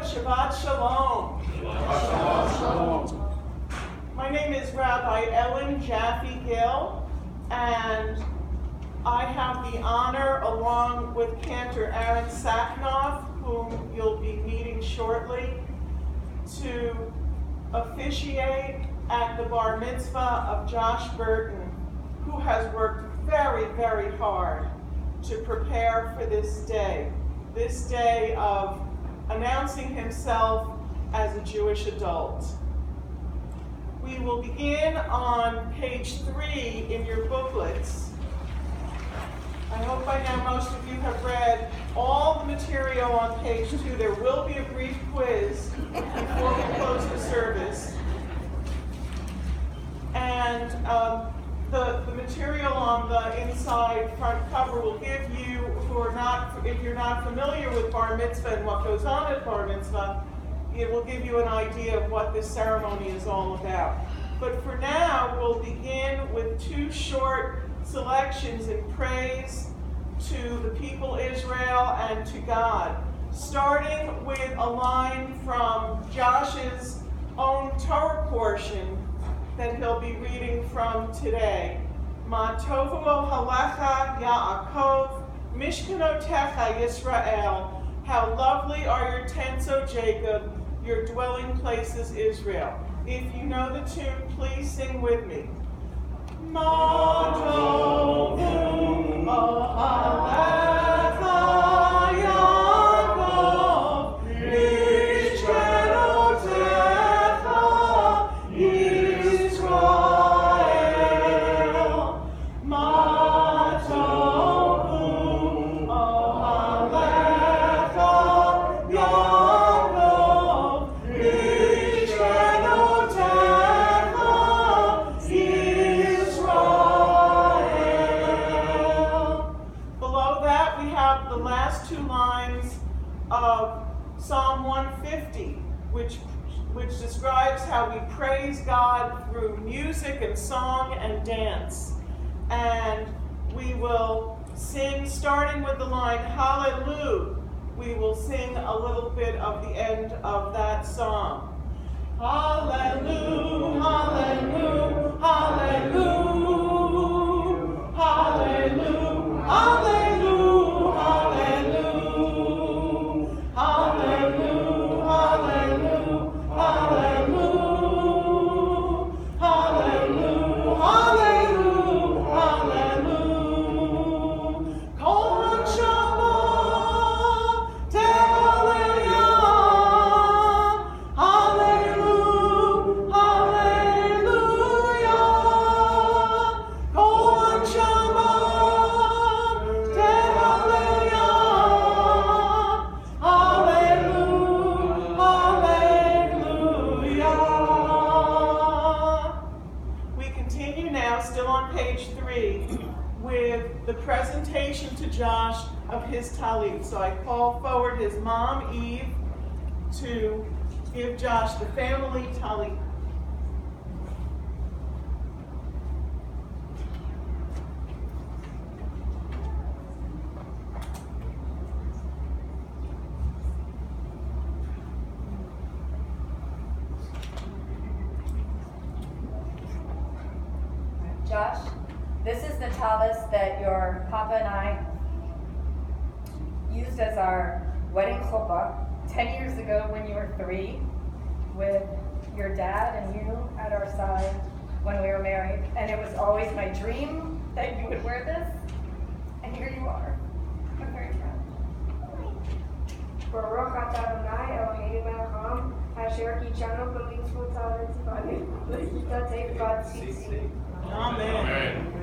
Shabbat Shalom. Shabbat Shalom. My name is Rabbi Ellen Jaffe Gill, and I have the honor, along with Cantor Aaron Sacknoff, whom you'll be meeting shortly, to officiate at the bar mitzvah of Josh Burton, who has worked very, very hard to prepare for this day of announcing himself as a Jewish adult. We will begin on page 3 in your booklets. I hope by now most of you have read all the material on page 2. There will be a brief quiz before we close the service. And the material on the inside front cover will give you, if you're not familiar with bar mitzvah and what goes on at bar mitzvah, it will give you an idea of what this ceremony is all about. But for now, we'll begin with 2 short selections in praise to the people Israel and to God, starting with a line from Josh's own Torah portion that he'll be reading from today. Ma tovu halecha Yaakov, Mishkanotecha Yisrael. How lovely are your tents, O Jacob, your dwelling places, Israel. If you know the tune, please sing with me. Ma tovu halecha Yaakov, Mishkanotecha Yisrael. Ma tovu halecha Yaakov, Mishkanotecha Yisrael. Below that, we have the last 2 lines of Psalm 150, which describes how we praise God through music and song and dance. And we will sing, starting with the line, Hallelujah. We will sing a little bit of the end of that song. Hallelujah, hallelujah, hallelujah, hallelujah, hallelujah, hallelujah, hallelujah, hallelujah, hallelujah, hallelujah, hallelujah, hallelujah. Kol Shama Tehaleluya, hallelujah, hallelujah. Kol Shama Tehaleluya, hallelujah, hallelujah. We continue now, still on page 3, with the presentation to Josh of his talit. So I call forward his mom, Eve, to give Josh the family talit. Josh, this is the talis that your papa and I used as our wedding chuppah 10 years ago when you were 3, with your dad and you at our side when we were married. And it was always my dream that you would wear this, and here you are. I'm very proud. Baruch atah Adonai Eloheinu melech haolam, asher kitshanu b'mitzvotav v'tzivanu v'yitateh. Amen.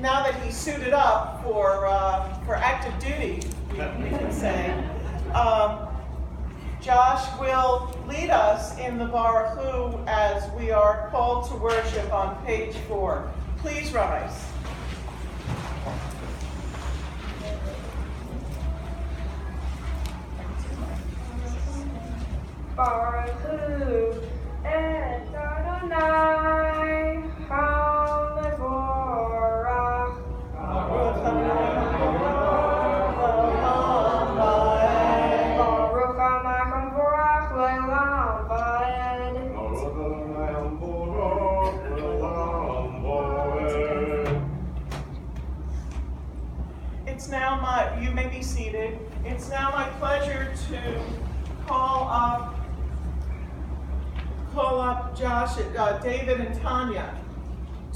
Now that he's suited up for active duty, we can say, Josh will lead us in the Baruch Hu as we are called to worship on page 4. Please rise. Baruch Hu et Adonai HaMevorach. Baruch Adonai HaMevorach Le'olam Va'ed. It's now you may be seated. It's now my pleasure to call up Josh, David, and Tanya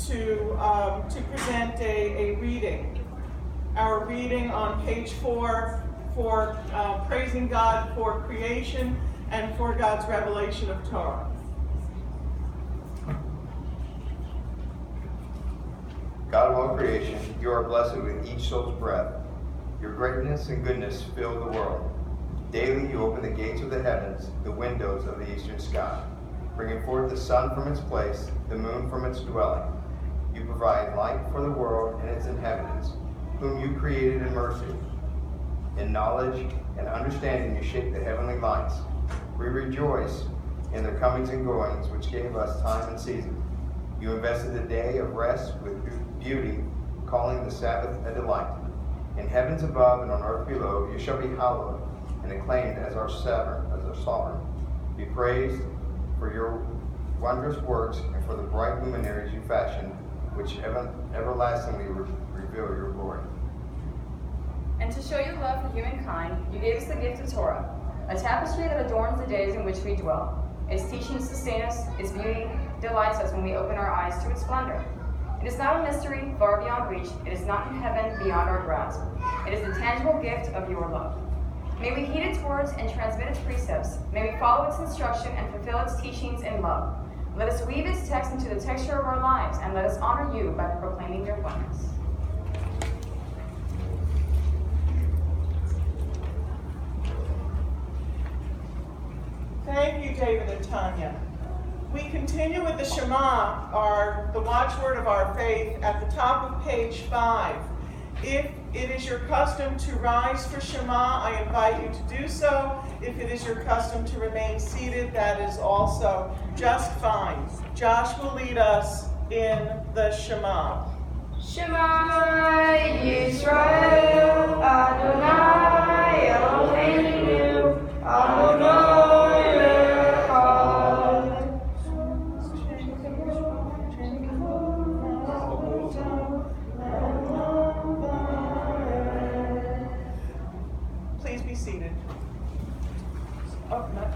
to present a reading. Our reading on page 4 for praising God for creation and for God's revelation of Torah. God of all creation, you are blessed with each soul's breath. Your greatness and goodness fill the world. Daily you open the gates of the heavens, the windows of the eastern sky, bringing forth the sun from its place, the moon from its dwelling. You provide light for the world and its inhabitants, whom you created in mercy. In knowledge and understanding you shape the heavenly lights. We rejoice in their comings and goings, which gave us time and season. You invested the day of rest with beauty, calling the Sabbath a delight. In heavens above and on earth below, you shall be hallowed and acclaimed as our sovereign. Be praised for your wondrous works and for the bright luminaries you fashioned, which everlastingly reveal your glory. And to show your love for humankind, you gave us the gift of Torah, a tapestry that adorns the days in which we dwell. Its teachings sustain us, its beauty delights us when we open our eyes to its splendor. It is not a mystery far beyond reach. It is not in heaven beyond our grasp. It is the tangible gift of your love. May we heed its words and transmit its precepts. May we follow its instruction and fulfill its teachings in love. Let us weave its text into the texture of our lives, and let us honor you by proclaiming your wonders. Thank you, David and Tanya. We continue with the Shema, the watchword of our faith, at the top of page 5. If it is your custom to rise for Shema, I invite you to do so. If it is your custom to remain seated, that is also just fine. Josh will lead us in the Shema. Shema Yisrael, Adonai Eloheinu, Adonai Echad. Please be seated. Oh, not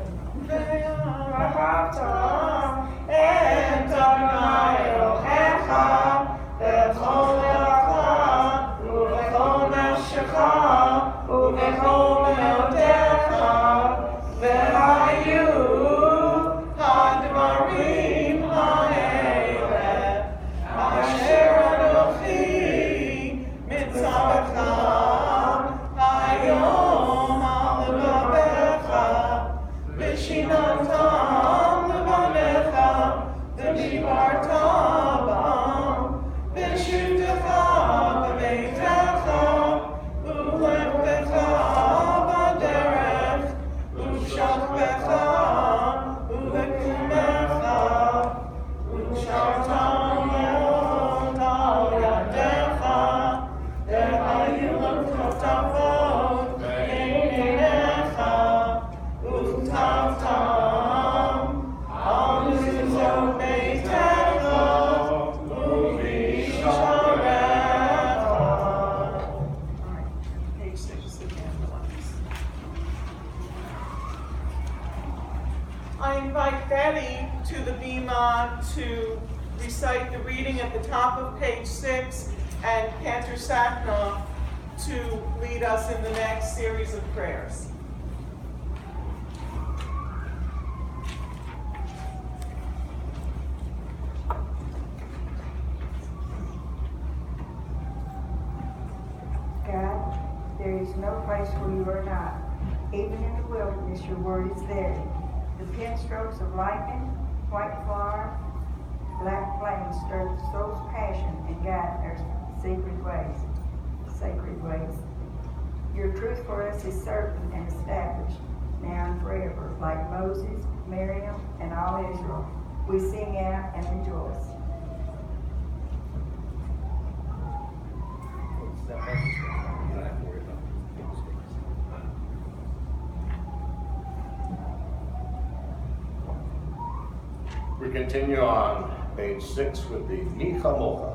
I invite Betty to the bima to recite the reading at the top of page 6, and Cantor Saknoff to lead us in the next series of prayers. God, there is no place where you are not. Even in the wilderness, your word is there. The pen strokes of lightning, white flower, black flames stir the soul's passion and guide their sacred ways. Your truth for us is certain and established. now and forever, like Moses, Miriam, and all Israel. We sing out and rejoice. We continue on page 6 with the Mi Chamocha.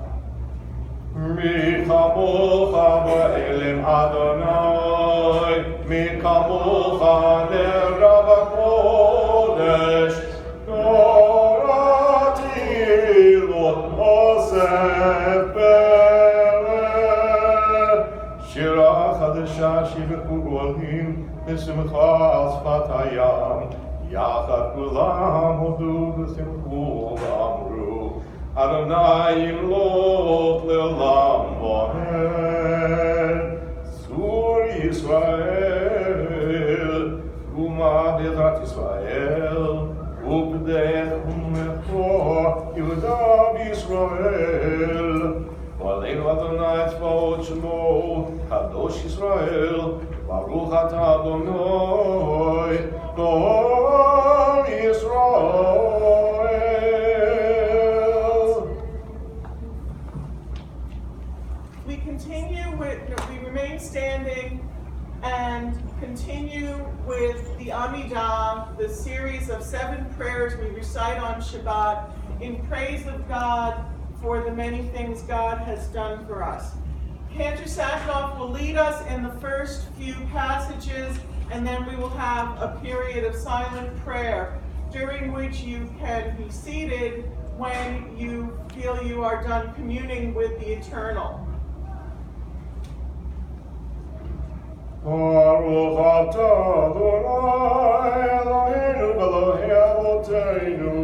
Mi Chamocha Ba'elim Adonai, Mi Chamocha Nerav HaKodesh, Norati Lot Osef Pereh, Shira Chadesha Shivechu Golim, B'simcha Al Sfat Hayam, Yachad Kulam Hodu V'simchu Amru, Adonai Yimlot Le'olam Vahed, Sur Yisrael, Uma B'ezrat Yisrael, U'B'dech U'Mecho, Yehuda B'Yisrael, V'aleinu Adonai Tzvaot Shemo, Kadosh Yisrael, Baruch Ata Adonai, Kol Yisrael. We remain standing and continue with the Amidah, the series of 7 prayers we recite on Shabbat in praise of God for the many things God has done for us. Cantor Sackhoff will lead us in the first few passages, and then we will have a period of silent prayer, during which you can be seated when you feel you are done communing with the Eternal. Baruch atah Adonai Eloheinu v'Elohei Avoteinu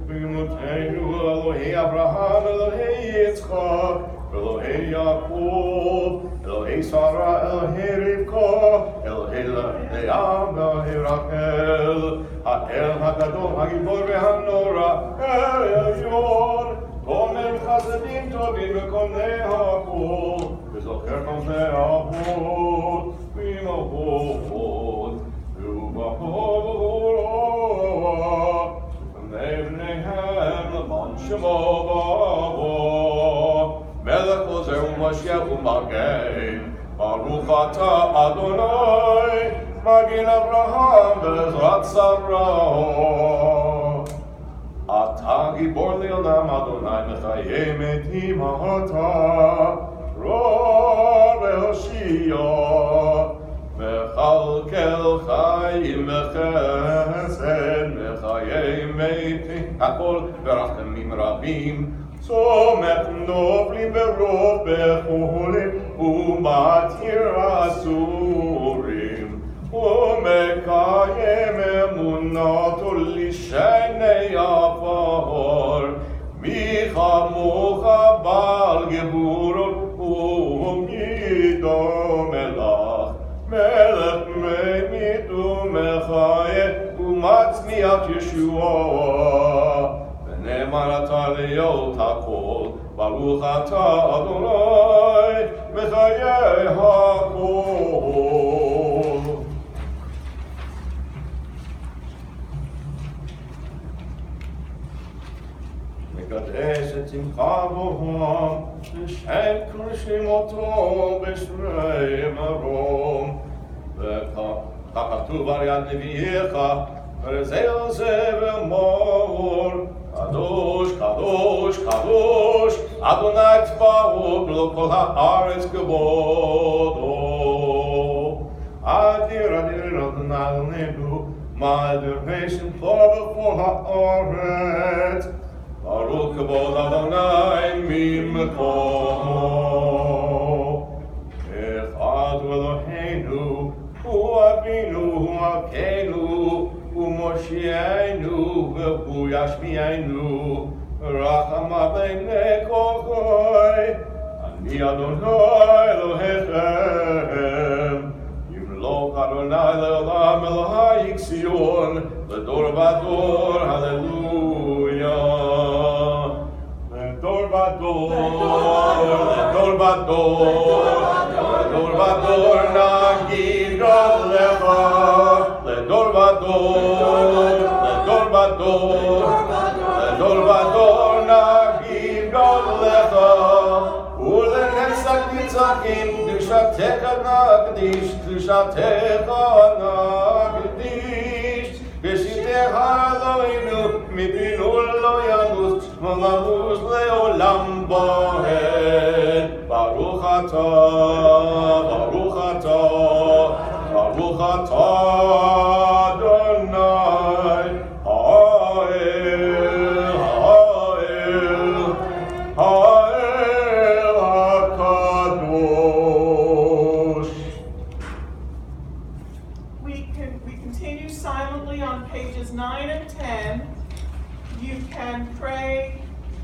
v'Imuteinu Elohei Abraham Elohei Yitzchak Elohei Yaakov Elohei Sarah Elohei Rivka Elohei Leah Elohei Rachel Ha'el HaGadol HaGibor v'Hanora El Elyon Gomer Chasadim Tovim v'Konei HaKol וזוכר חמי אבות ואמהות ובחורה ובני בניהם למען שמו באבו מלך עוזר ומשיח ומגן ברוך אתה אדוני מגן אברהם בעזרת שרה אתה גיבור לעולם אדוני מחיה מתים אתה רוב והושיע וכלכל חיים וחסד וחיי מתים הכל ברחמים רבים צומח נופלים ברוב בחולים ומתיר אסורים ומקיים אמונתו לשני עפר מי כמוך בעל גבורות ומי דומך מלך ממית ומחיה ומצמיח ישועה ונאמר אתה להיות הכל ברוך אתה אדוני מחיי הכל. מקדש את שמחה בוהם לשם קדושים אותו בשמי מרום וכך כתוב על יד נביאיך ורזה על זה ואמור קדוש קדוש קדוש אדוני צבאות ולכל הארץ כבודו אדיר אדיר אדוני אלוהינו מה אדירי שמחו בכל הארץ ברוך כבוד אדוני ממקומו אחד הוא אלוהינו הוא אבינו הוא מלכנו הוא מושיענו והוא ישמיענו רחמה בעיני כל חי אני אדוני אלוהיכם ימלוך אדוני לעולם אלוהי ציון לדור ודור הללויה לדור ודור לדור ודור לדור ודור נגיד God לך קדושתך נקדיש, קדושתך נקדיש, בשיתך אלוהינו, מפינו לא ינוס, ולנוס לעולם ועד. ברוך אתה, ברוך אתה, ברוך אתה, אדוני, האל, האל, האל הקדוש. We continue silently on pages 9 and 10. You can pray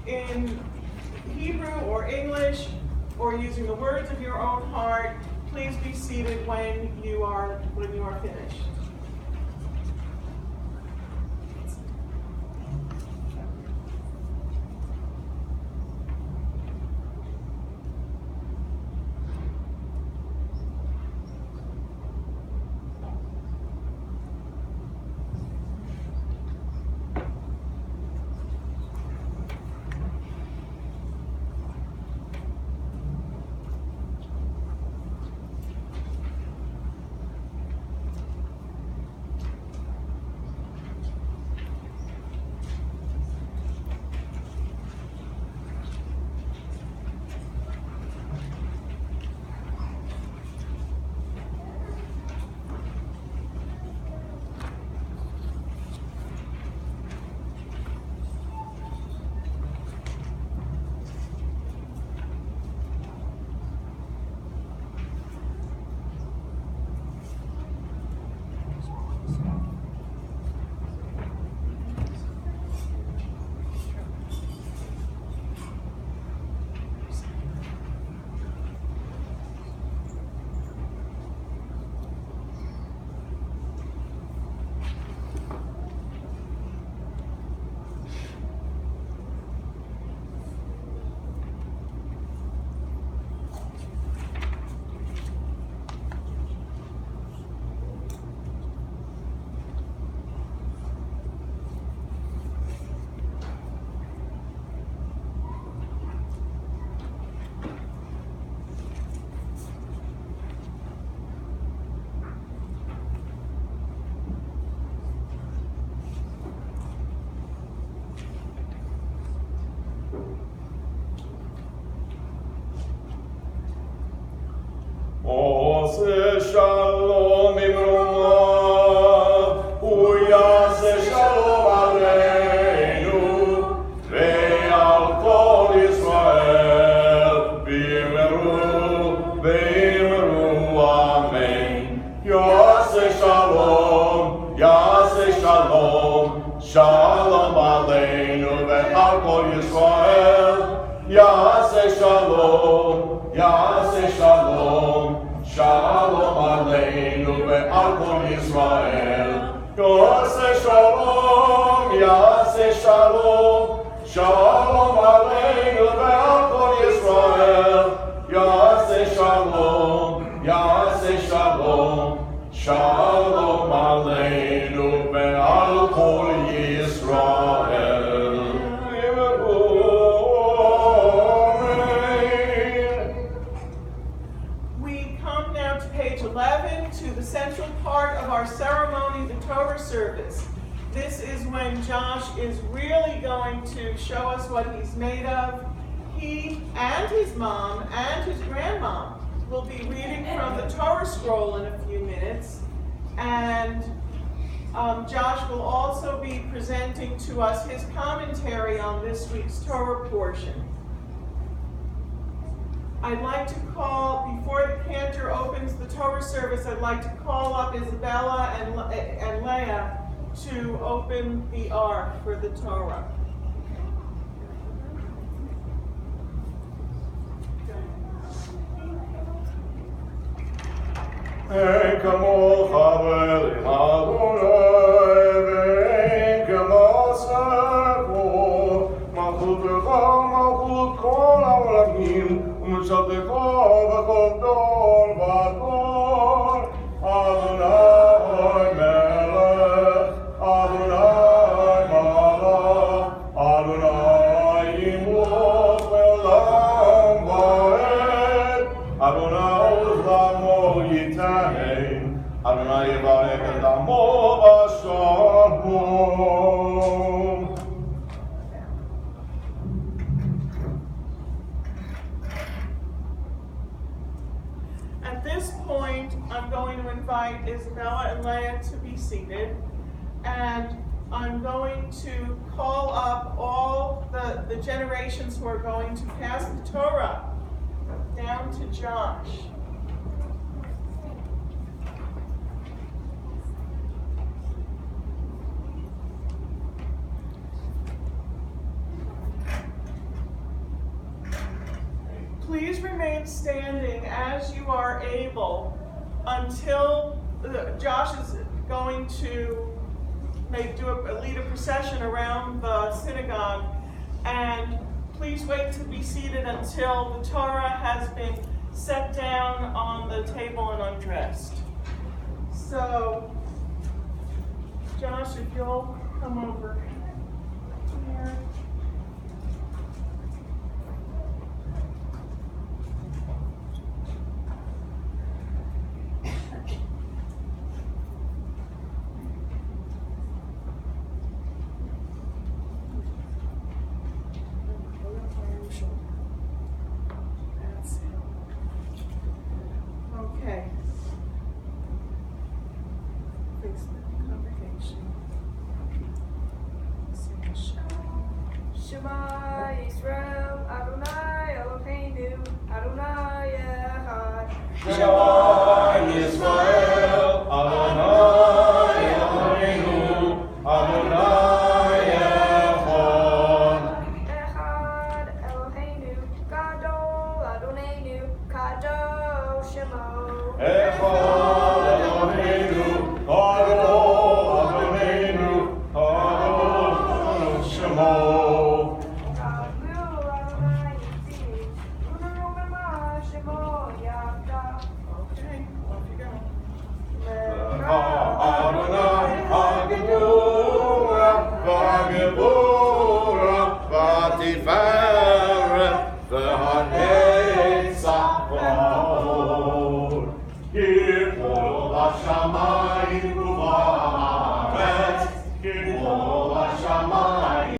in Hebrew or English or using the words of your own heart. Please be seated when you are finished. עושה שלום במרומיו, הוא יעשה שלום עלינו ועל כל ישראל, ואמרו אמן. יעשה שלום, שלום עלינו ועל כל ישראל, יעשה שלום, שלום עלינו ועל כל ישראל. יעשה שלום, שלום עלינו ועל כל ישראל. יעשה שלום, שלום עלינו ועל כל ישראל. Page 11 to the central part of our ceremony, the Torah service. This is when Josh is really going to show us what he's made of. He and his mom and his grandmom will be reading from the Torah scroll in a few minutes. And Josh will also be presenting to us his commentary on this week's Torah portion. I'd like to call, before the cantor opens the Torah service, I'd like to call up Isabella and Leah to open the ark for the Torah. אין כמוך ואין אדוני ואין כמוסך, מלכותך מלכות כל העולמים ומשלתך בכל דור ודור. אדוני מלך, אדוני מלך, אדוני ימלוך לעולם ועד. אדוני עוז Yisrael, Adonai Yevarech et Amo Bashalom. At this point, I'm going to invite Isabella and Leah to be seated, and I'm going to call up all the generations who are going to pass the Torah down to Josh. Please remain standing as you are able until Josh is going to lead a procession around the synagogue, and please wait to be seated until the Torah has been set down on the table and undressed. So, Josh, if you'll come over here. Okay. Face the congregation. Shema Yisrael, Adonai Eloheinu, Adonai Echad. Shema Yisrael, Adonai Eloheinu, Adonai Echad. Echad Eloheinu, Gadol Adonenu, Kadosh Shemo. Echad Eloheinu, Gadol Adonenu, Kadosh Shemo. Gadlu Adonai Yitzini, Unaru Mema Shemo Yavda. Okay, off you go. Adonai Hagibura, Hagibura, Vatiferet, V'Hanetzach V'Haod. Yipol Hashem